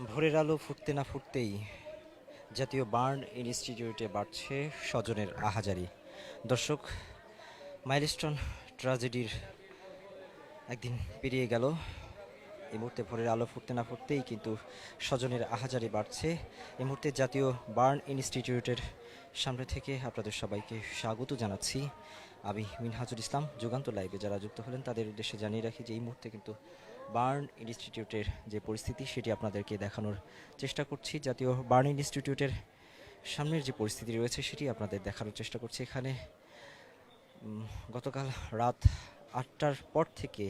ভোরের আলো ফুটতে না ফুটতেই জাতীয় বার্ন ইনস্টিটিউটে বাড়ছে স্বজনের আহাজারি। দর্শক, মাইলস্টোন ট্র্যাজেডির একদিন পেরিয়ে গেল। এই মুহূর্তে ভোরের আলো ফুটতে না ফুটতেই কিন্তু স্বজনের আহাজারি বাড়ছে। এই মুহূর্তে জাতীয় বার্ন ইনস্টিটিউটের সামনে থেকে আপনাদের সবাইকে স্বাগত জানাচ্ছি। আমি মিনহাজুল ইসলাম। যুগান্ত লাইভে যারা যুক্ত হলেন তাদের উদ্দেশ্যে জানিয়ে রাখি যে এই মুহূর্তে কিন্তু বার্ন ইনস্টিটিউটের যে পরিস্থিতি সেটি আপনাদেরকে দেখানোর চেষ্টা করছি। জাতীয় বার্ন ইনস্টিটিউটের সামনের যে পরিস্থিতি রয়েছে সেটি আপনাদের দেখানোর চেষ্টা করছি। এখানে গতকাল রাত 8টার পর থেকে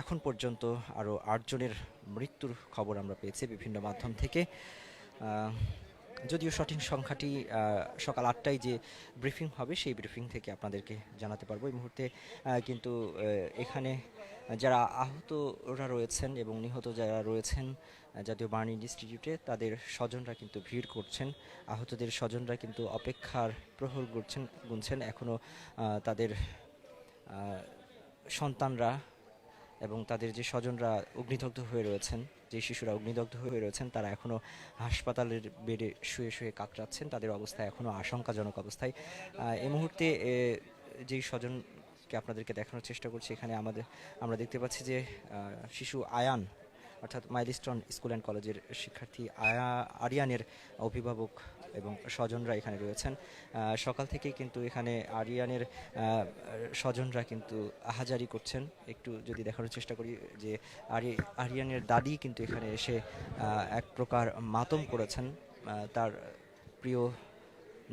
এখন পর্যন্ত আরও 8 জনের মৃত্যুর খবর আমরা পেয়েছি বিভিন্ন মাধ্যম থেকে। যদিও সঠিক সংখ্যাটি সকাল 8টায় যে ব্রিফিং হবে সেই ব্রিফিং থেকে আপনাদেরকে জানাতে পারবো। এই মুহূর্তে কিন্তু এখানে যারা আহতরা রয়েছেন এবং নিহত যারা রয়েছেন জাতীয় বার্ন ইনস্টিটিউটে, তাদের স্বজনরা কিন্তু ভিড় করছেন। আহতদের স্বজনরা কিন্তু অপেক্ষার প্রহর গুনছেন এখনও তাদের সন্তানরা এবং তাদের যে স্বজনরা অগ্নিদগ্ধ হয়ে রয়েছেন, যে শিশুরা অগ্নিদগ্ধ হয়ে রয়েছেন, তারা এখনও হাসপাতালের বেডে শুয়ে শুয়ে কাতরাচ্ছেন। তাদের অবস্থা এখনও আশঙ্কাজনক অবস্থায়। এই মুহূর্তে যেই স্বজনকে আপনাদেরকে দেখানোর চেষ্টা করছি, এখানে আমরা দেখতে পাচ্ছি যে শিশু আয়ান, অর্থাৎ মাইলস্টোন স্কুল অ্যান্ড কলেজের শিক্ষার্থী আরিয়ানের অভিভাবক এবং স্বজনরা এখানে রয়েছেন। সকাল থেকেই কিন্তু এখানে আরিয়ানের স্বজনরা কিন্তু আহাজারি করছেন। একটু যদি দেখানোর চেষ্টা করি যে আরিয়ানের দাদি কিন্তু এখানে এসে এক প্রকার মাতম করেছেন। তার প্রিয়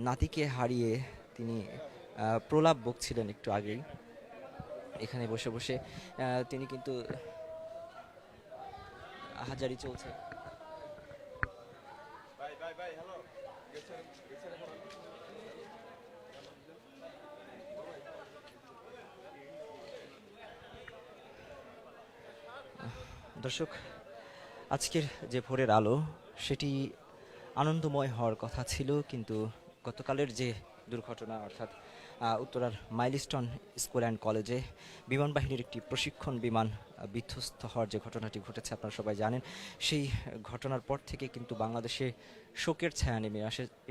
নাতিকে হারিয়ে তিনি প্রলাপ বকছিলেন একটু আগেই। এখানে বসে বসে তিনি কিন্তু আহাজারি চলছে। দর্শক, আজকের যে ভোরের আলো সেটি আনন্দময় হওয়ার কথা ছিল, কিন্তু গতকালের যে দুর্ঘটনা, অর্থাৎ উত্তরার মাইলস্টোন স্কুল অ্যান্ড কলেজে বিমান বাহিনীর একটি প্রশিক্ষণ বিমান বিধ্বস্ত হওয়ার যে ঘটনাটি ঘটেছে আপনারা সবাই জানেন, সেই ঘটনার পর থেকে কিন্তু বাংলাদেশে শোকের ছায়া নেমে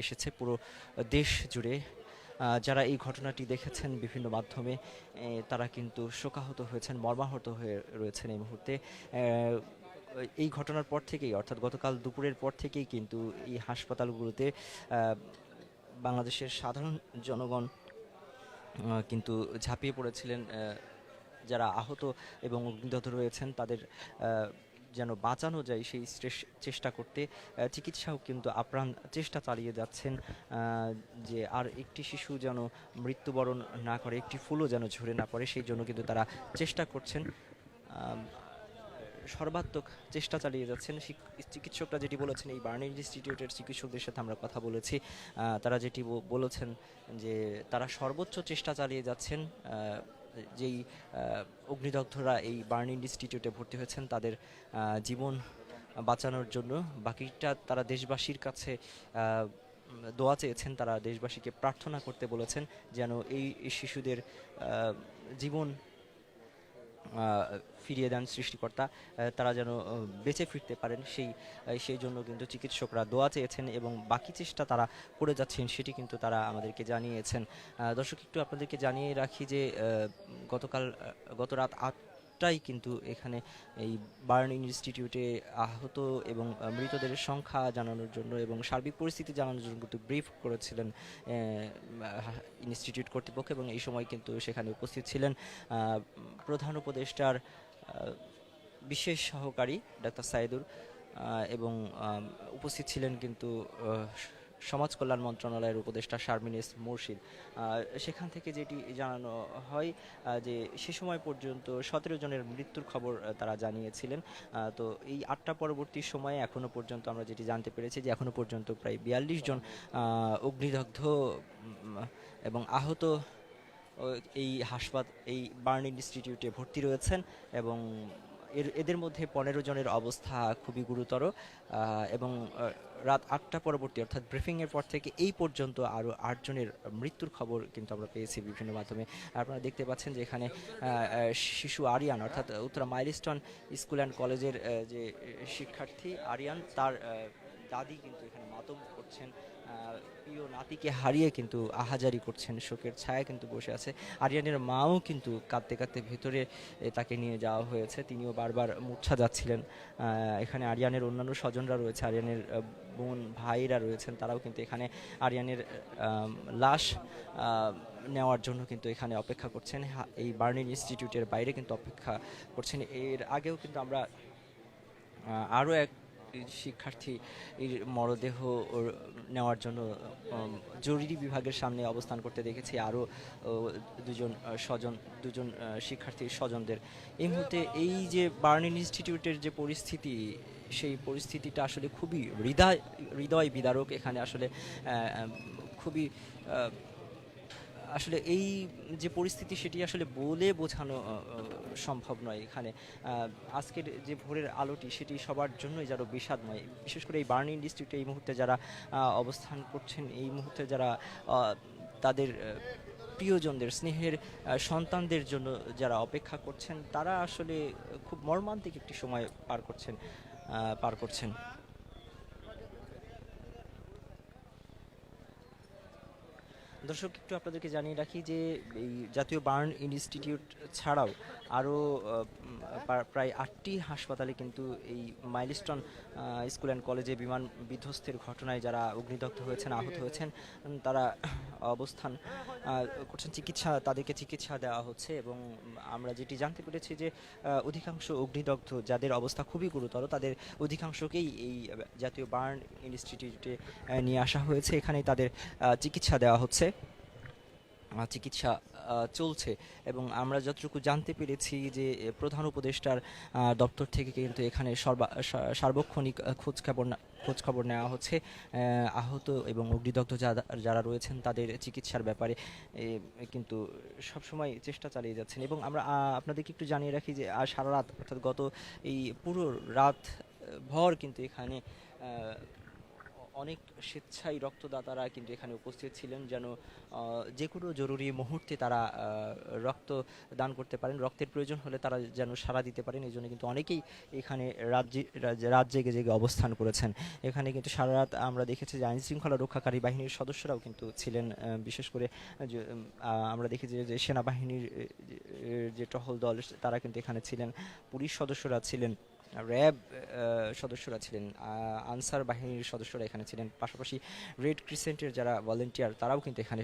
এসেছে পুরো দেশ জুড়ে। যারা এই ঘটনাটি দেখেছেন বিভিন্ন মাধ্যমে, তারা কিন্তু শোকাহত হয়েছেন, মর্মাহত হয়ে রয়েছেন এই মুহূর্তে। এই ঘটনার পর থেকেই, অর্থাৎ গতকাল দুপুরের পর থেকেই কিন্তু এই হাসপাতালগুলোতে বাংলাদেশের সাধারণ জনগণ কিন্তু ঝাঁপিয়ে পড়েছিলেন যারা আহত এবং অগ্নিদগ্ধ রয়েছেন তাদের যেন বাঁচানো যায় সেই চেষ্টা করতে। চিকিৎসাও কিন্তু আপ্রাণ চেষ্টা চালিয়ে যাচ্ছেন যে আর একটি শিশু যেন মৃত্যুবরণ না করে, একটি ফুলও যেন ঝরে না পড়ে, সেই জন্য কিন্তু তারা চেষ্টা করছেন, সর্বাত্মক চেষ্টা চালিয়ে যাচ্ছেন। চিকিৎসকরা যেটি বলেছেন, এই বার্ন ইনস্টিটিউটের চিকিৎসকদের সাথে আমরা কথা বলেছি, তারা যেটি বলেছেন যে তারা সর্বোচ্চ চেষ্টা চালিয়ে যাচ্ছেন। যেই অগ্নিদগ্ধরা এই বার্ন ইনস্টিটিউটে ভর্তি হয়েছেন তাদের জীবন বাঁচানোর জন্য। বাকিটা তারা দেশবাসীর কাছে দোয়া চেয়েছেন, তারা দেশবাসীকে প্রার্থনা করতে বলেছেন যেন এই শিশুদের জীবন ফিরিয়ে দেন সৃষ্টিকর্তা, তারা যেন বেঁচে ফিরতে পারেন, সেই জন্য কিন্তু চিকিৎসকরা দোয়া চেয়েছেন এবং বাকি চেষ্টা তারা করে যাচ্ছেন, সেটি কিন্তু তারা আমাদেরকে জানিয়েছেন। দর্শক, একটু আপনাদেরকে জানিয়ে রাখি যে গত রাত 8টায় কিন্তু এখানে এই বার্ন ইনস্টিটিউটে আহত এবং মৃতদের সংখ্যা জানানোর জন্য এবং সার্বিক পরিস্থিতি জানানোর জন্য কিন্তু ব্রিফ করেছিলেন ইনস্টিটিউট কর্তৃপক্ষ, এবং এই সময় কিন্তু সেখানে উপস্থিত ছিলেন প্রধান উপদেষ্টার বিশেষ সহকারী ডাক্তার সাইদুর, এবং উপস্থিত ছিলেন কিন্তু সমাজ কল্যাণ মন্ত্রণালয়ের উপদেষ্টা শারমিন এস মুর্শিদ। সেখান থেকে যেটি জানানো হয় যে সে সময় পর্যন্ত 17 জনের মৃত্যুর খবর তারা জানিয়েছিলেন। তো এই 8টা পরবর্তী সময়ে এখনও পর্যন্ত আমরা যেটি জানতে পেরেছি যে এখনও পর্যন্ত প্রায় 42 জন অগ্নিদগ্ধ এবং আহত এই বার্ন ইনস্টিটিউটে ভর্তি রয়েছেন, এবং এদের মধ্যে 15 জনের অবস্থা খুবই গুরুতর, এবং রাত 8টা পরবর্তী অর্থাৎ ব্রিফিংয়ের পর থেকে এই পর্যন্ত আরও 8 জনের মৃত্যুর খবর কিন্তু আমরা পেয়েছি বিভিন্ন মাধ্যমে। আপনারা দেখতে পাচ্ছেন যে এখানে শিশু আরিয়ান অর্থাৎ উত্তরা মাইলস্টোন স্কুল অ্যান্ড কলেজের যে শিক্ষার্থী আরিয়ান, তার দাদি কিন্তু এখানে মাতম করছেন, প্রিয় নাতিকে হারিয়ে কিন্তু আহাজারি করছেন, শোকের ছায়া কিন্তু বসে আছে। আরিয়ানের মাও কিন্তু কাঁদতে কাঁদতে ভেতরে তাকে নিয়ে যাওয়া হয়েছে, তিনিও বারবার মূর্ছা যাচ্ছিলেন। এখানে আরিয়ানের অন্যান্য স্বজনরা রয়েছে, আরিয়ানের বোন ভাইরা রয়েছেন, তারাও কিন্তু এখানে আরিয়ানের লাশ নেওয়ার জন্য কিন্তু এখানে অপেক্ষা করছেন, এই বার্নিং ইনস্টিটিউটের বাইরে কিন্তু অপেক্ষা করছেন। এর আগেও কিন্তু আমরা আরও এক শিক্ষার্থী এর মরদেহ নেওয়ার জন্য জরুরি বিভাগের সামনে অবস্থান করতে দেখেছি, আরও দুজন শিক্ষার্থীর স্বজনদের। এই মুহূর্তে এই যে বার্নিং ইনস্টিটিউটের যে পরিস্থিতি, সেই পরিস্থিতিটা আসলে খুবই হৃদয় বিদারক। এখানে আসলে খুবই আসলে এই যে পরিস্থিতি সেটি আসলে বলে বোঝানো সম্ভব নয়। এখানে আজকের যে ভোরের আলোটি সেটি সবার জন্যই যেন বিষাদময়, বিশেষ করে এই বার্নিং ইনস্টিটিউটে এই মুহূর্তে যারা অবস্থান করছেন, এই মুহূর্তে যারা তাদের প্রিয়জনদের স্নেহের সন্তানদের জন্য যারা অপেক্ষা করছেন, তারা আসলে খুব মর্মান্তিক একটি সময় পার করছেন। দর্শক, একটু আপনাদেরকে জানিয়ে রাখি যে এই জাতীয় বার্ন ইনস্টিটিউট ছাড়াও আরও প্রায় 8টি হাসপাতালে কিন্তু এই মাইলস্টোন স্কুল অ্যান্ড কলেজে বিমান বিধ্বস্তের ঘটনায় যারা অগ্নিদগ্ধ হয়েছেন, আহত হয়েছেন, তারা অবস্থান করছেন, তাদেরকে চিকিৎসা দেওয়া হচ্ছে। এবং আমরা যেটি জানতে পেরেছি যে অধিকাংশ অগ্নিদগ্ধ যাদের অবস্থা খুবই গুরুতর, তাদের অধিকাংশকেই এই জাতীয় বার্ন ইনস্টিটিউটে নিয়ে আসা হয়েছে, এখানেই তাদের চিকিৎসা দেওয়া হচ্ছে, চিকিৎসা চলছে। এবং আমরা যতটুকু জানতে পেরেছি যে প্রধান উপদেষ্টার দপ্তর থেকে কিন্তু এখানে সার্বক্ষণিক খোঁজখবর নেওয়া হচ্ছে আহত এবং অগ্নিদগ্ধ যারা রয়েছেন তাদের চিকিৎসার ব্যাপারে, কিন্তু সবসময় চেষ্টা চালিয়ে যাচ্ছেন। এবং আমরা আপনাদেরকে একটু জানিয়ে রাখি যে সারা রাত অর্থাৎ গত এই পুরো রাত ভর কিন্তু এখানে অনেক স্বেচ্ছায় রক্তদাতারা কিন্তু এখানে উপস্থিত ছিলেন, যেন যে কোনো জরুরি মুহূর্তে তারা রক্ত দান করতে পারেন, রক্তের প্রয়োজন হলে তারা যেন সাড়া দিতে পারেন। এই জন্য কিন্তু অনেকেই এখানে রাত জেগে জেগে অবস্থান করেছেন। এখানে কিন্তু সারা রাত আমরা দেখেছি যে আইনশৃঙ্খলা রক্ষাকারী বাহিনীর সদস্যরাও কিন্তু ছিলেন, বিশেষ করে আমরা দেখেছি যে সেনাবাহিনীর যে টহল দল তারা কিন্তু এখানে ছিলেন, পুলিশ সদস্যরা ছিলেন, র্যাব সদস্যরা ছিলেন, আনসার বাহিনীর সদস্যরা এখানে ছিলেন, পাশাপাশি রেড ক্রিসেন্টের যারা ভলেন্টিয়ার তারাও কিন্তু এখানে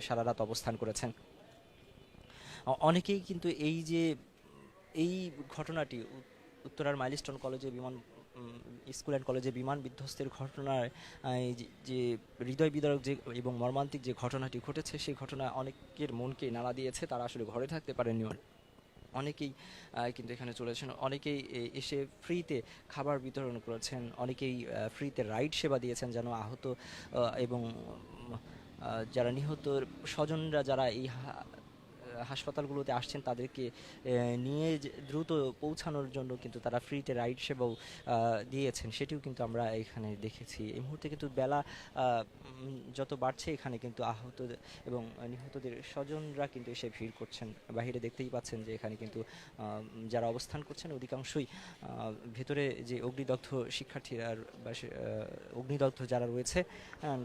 সারা রাত অবস্থান করেছেন। অনেকেই কিন্তু এই ঘটনাটি উত্তরার মাইলস্টোন কলেজে স্কুল অ্যান্ড কলেজে বিমান বিধ্বস্তের ঘটনায় যে হৃদয় বিদারক যে এবং মর্মান্তিক যে ঘটনাটি ঘটেছে, সেই ঘটনা অনেকের মনকে নাড়া দিয়েছে। তারা আসলে ঘরে থাকতে পারেননি, অনেকেই কিন্তু এখানে চলেছেন, অনেকেই এসে ফ্রিতে খাবার বিতরণ করেছেন, অনেকেই ফ্রিতে রাইড সেবা দিয়েছেন, যেন আহত এবং যারা নিহত স্বজনরা যারা এই হাসপাতালগুলোতে আসছেন তাদেরকে নিয়ে দ্রুত পৌঁছানোর জন্য কিন্তু তারা ফ্রিতে রাইড সেবাও দিয়েছেন, সেটিও কিন্তু আমরা এখানে দেখেছি। এই মুহূর্তে কিন্তু বেলা যত বাড়ছে এখানে কিন্তু আহত এবং নিহতদের স্বজনরা কিন্তু এসে ভিড় করছেন। বাহিরে দেখতেই পাচ্ছেন যে এখানে কিন্তু যারা অবস্থান করছেন অধিকাংশই ভেতরে যে অগ্নিদগ্ধ শিক্ষার্থীরা বা অগ্নিদগ্ধ যারা রয়েছে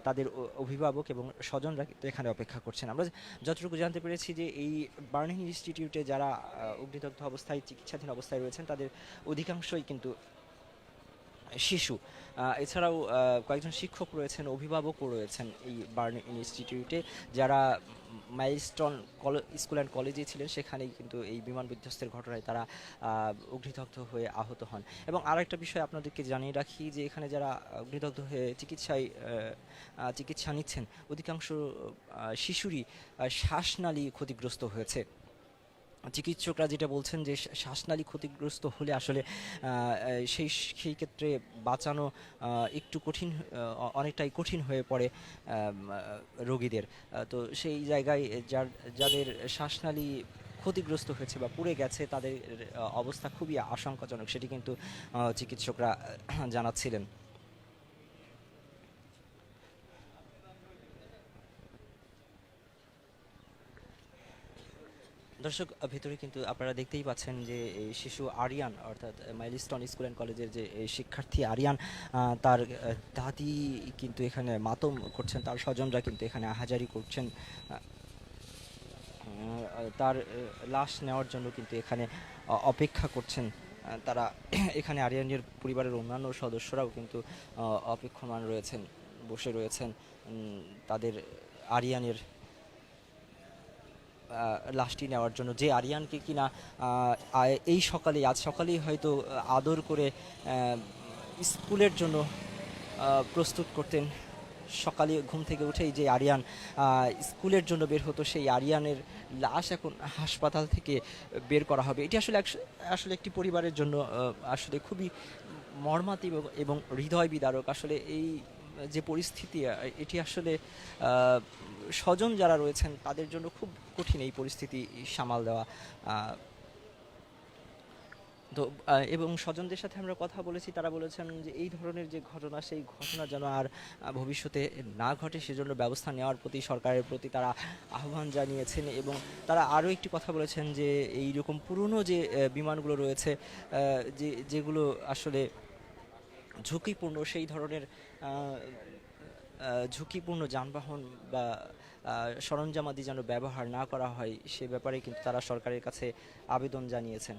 তাদের অভিভাবক এবং স্বজনরা কিন্তু এখানে অপেক্ষা করছেন। আমরা যতটুকু জানতে পেরেছি যে এই বার্নিং ইনস্টিটিউটে যারা অগ্নিদগ্ধ অবস্থায় চিকিৎসাধীন অবস্থায় রয়েছেন তাদের অধিকাংশই কিন্তু শিশু, এছাড়াও কয়েকজন শিক্ষক রয়েছেন, অভিভাবকও রয়েছেন এই বার্ন ইনস্টিটিউটে, যারা মাইলস্টোন স্কুল অ্যান্ড কলেজে ছিলেন, সেখানেই কিন্তু এই বিমান বিধ্বস্তের ঘটনায় তারা অগ্নিদগ্ধ হয়ে আহত হন। এবং আরেকটা বিষয় আপনাদেরকে জানিয়ে রাখি যে এখানে যারা অগ্নিদগ্ধ হয়ে চিকিৎসা নিচ্ছেন অধিকাংশ শিশুরই শ্বাসনালী ক্ষতিগ্রস্ত হয়েছে। চিকিৎসকরা যেটা বলছেন যে শ্বাসনালী ক্ষতিগ্রস্ত হলে আসলে সেই ক্ষেত্রে বাঁচানো একটু কঠিন, অনেকটাই কঠিন হয়ে পড়ে রোগীদের। তো সেই জায়গায় যাদের শ্বাসনালী ক্ষতিগ্রস্ত হয়েছে বা পুড়ে গেছে, তাদের অবস্থা খুবই আশঙ্কাজনক, সেটি কিন্তু চিকিৎসকরা জানাচ্ছিলেন। দর্শক, ভেতরে কিন্তু আপনারা দেখতেই পাচ্ছেন যে এই শিশু আরিয়ান, অর্থাৎ মাইলস্টোন স্কুল অ্যান্ড কলেজের যে এই শিক্ষার্থী আরিয়ান, তার দাদি কিন্তু এখানে মাতম করছেন, তার স্বজনরা কিন্তু এখানে আহাজারি করছেন তার লাশ নেওয়ার জন্য, কিন্তু এখানে অপেক্ষা করছেন তারা। এখানে আরিয়ানের পরিবারের অন্যান্য সদস্যরাও কিন্তু অপেক্ষমান রয়েছেন, বসে রয়েছেন তাদের আরিয়ানের লাশটি নেওয়ার জন্য, যে আরিয়ানকে কিনা এই সকালে, আজ সকালেই হয়তো আদর করে স্কুলের জন্য প্রস্তুত করতেন। সকালে ঘুম থেকে উঠেই যে আরিয়ান স্কুলের জন্য বের হতো, সেই আরিয়ানের লাশ এখন হাসপাতাল থেকে বের করা হবে। এটি আসলে আসলে একটি পরিবারের জন্য আসলে খুবই মর্মান্তিক এবং হৃদয় বিদারক। আসলে এই যে পরিস্থিতি, এটি আসলে স্বজন যারা রয়েছেন তাদের জন্য খুব কঠিন এই পরিস্থিতি সামাল দেওয়া। তো এবং স্বজনদের সাথে আমরা কথা বলেছি, তারা বলেছেন যে এই ধরনের যে ঘটনা, সেই ঘটনা যেন আর ভবিষ্যতে না ঘটে, সেজন্য ব্যবস্থা নেওয়ার প্রতি সরকারের প্রতি তারা আহ্বান জানিয়েছেন। এবং তারা আরও একটি কথা বলেছেন যে এই রকম পুরনো যে বিমানগুলো রয়েছে, যেগুলো আসলে ঝুঁকিপূর্ণ, সেই ধরনের ঝুঁকিপূর্ণ যানবাহন বা সরঞ্জামাদি যেন ব্যবহার না করা হয়, সে ব্যাপারে কিন্তু তারা সরকারের কাছে আবেদন জানিয়েছেন।